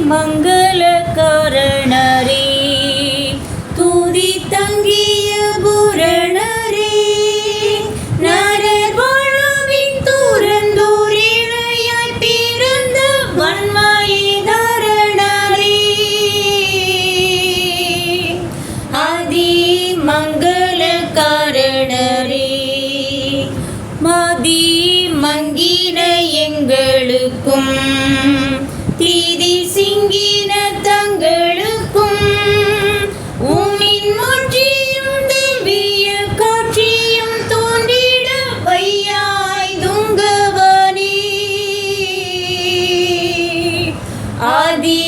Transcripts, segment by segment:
மங்கள காரணரே துதி தங்கிய பூரணரே நரர் வாழ்வின் தூரந்தோரிழையாய் பிறந்த வன்மையை தரணரே ஆதி மங்கள காரணரே மதி மங்கின எங்களுக்கும் தீதி சிங்கின தங்களுக்கும் உம்மின் மாற்றியும் திவ்ய காட்சியும் தோன்றிட வையாய் துங்கவனே ஆதி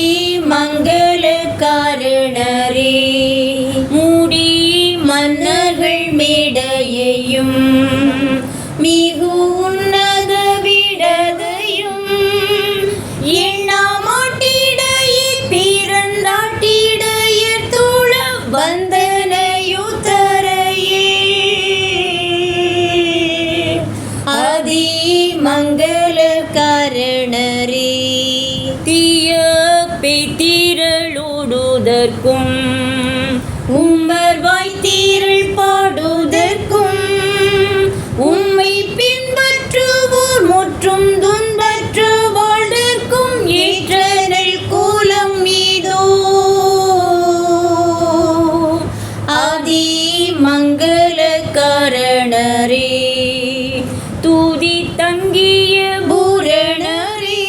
மங்கள காரணரே மூடி மன்னர்கள் மேடையையும் மிகு உன்னத விடதையும் எண்ணாமாட்டிடையே பிறந்தாட்டிடையர் தூள வந்தனையுத்தரையே ஆதி மங்கள காரணரே தீய பேத்திரளோடுதற்கும் உம்மர் வாய்த்தீரள் பாடுதற்கும் உம்மை பின்பற்றுவோர் முற்றும் துன்பற்று வாழ்தற்கும் ஏற்றனல் கூலம் மீதோ ஆதி மங்கள காரணரே தூதி தங்கிய பூரணரே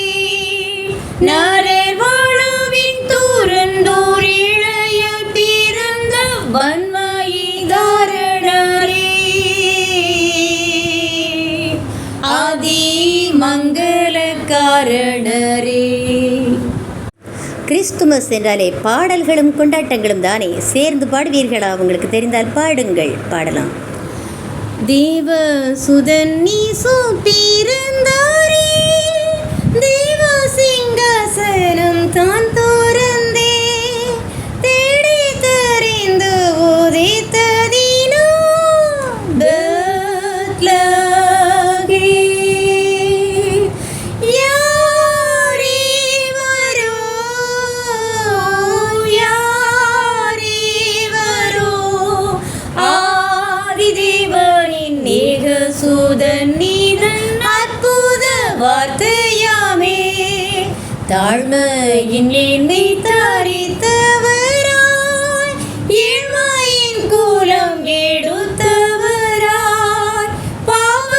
நரர் வாழ்வின் தூரந்தோரிழையாய் பிறந்த வன்மையை தாரணரே ஆதி மங்கள காரணரே. கிறிஸ்துமஸ் என்றாலே பாடல்களும் கொண்டாட்டங்களும் தானே. சேர்ந்து பாடுவீர்களா? உங்களுக்கு தெரிந்தால் பாடுங்கள், பாடலாம். தேவ சுதன் நீசு பிறந்தாரே தேவ சிங்காசனம் தான் தோரந்தே தேடி தெரிந்து உதித்ததினோ வார்த்தையாமே தாழ்மையின் என்னை தரித்தவராய் ஏழ்மையின் கூலம் எடுத்தவராய் பாவ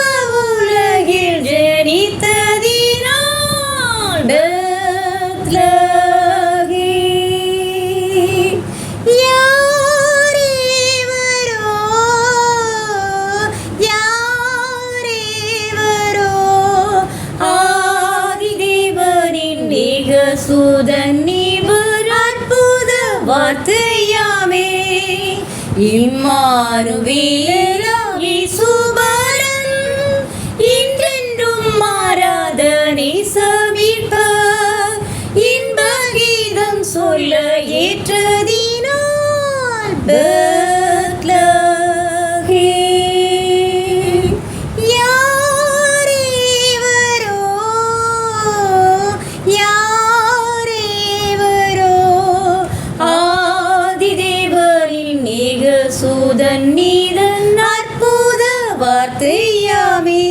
உலகில் ஜனித்ததினால் சூதன் நீவர் அற்புத வார்த்தையாமே இம்மானுவேலி சுபரன் இன்றென்றும் மாறாதனை சபிப்ப இன்ப கீதம் சொல்ல ஏற்றதினால் சூதன் நீதன் அற்புத வார்த்தையாமே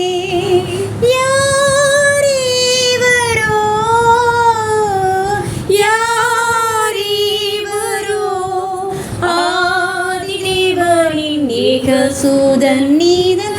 யாரீவரோ ஆதிதேவனின் ஏக சூதன் நீதன்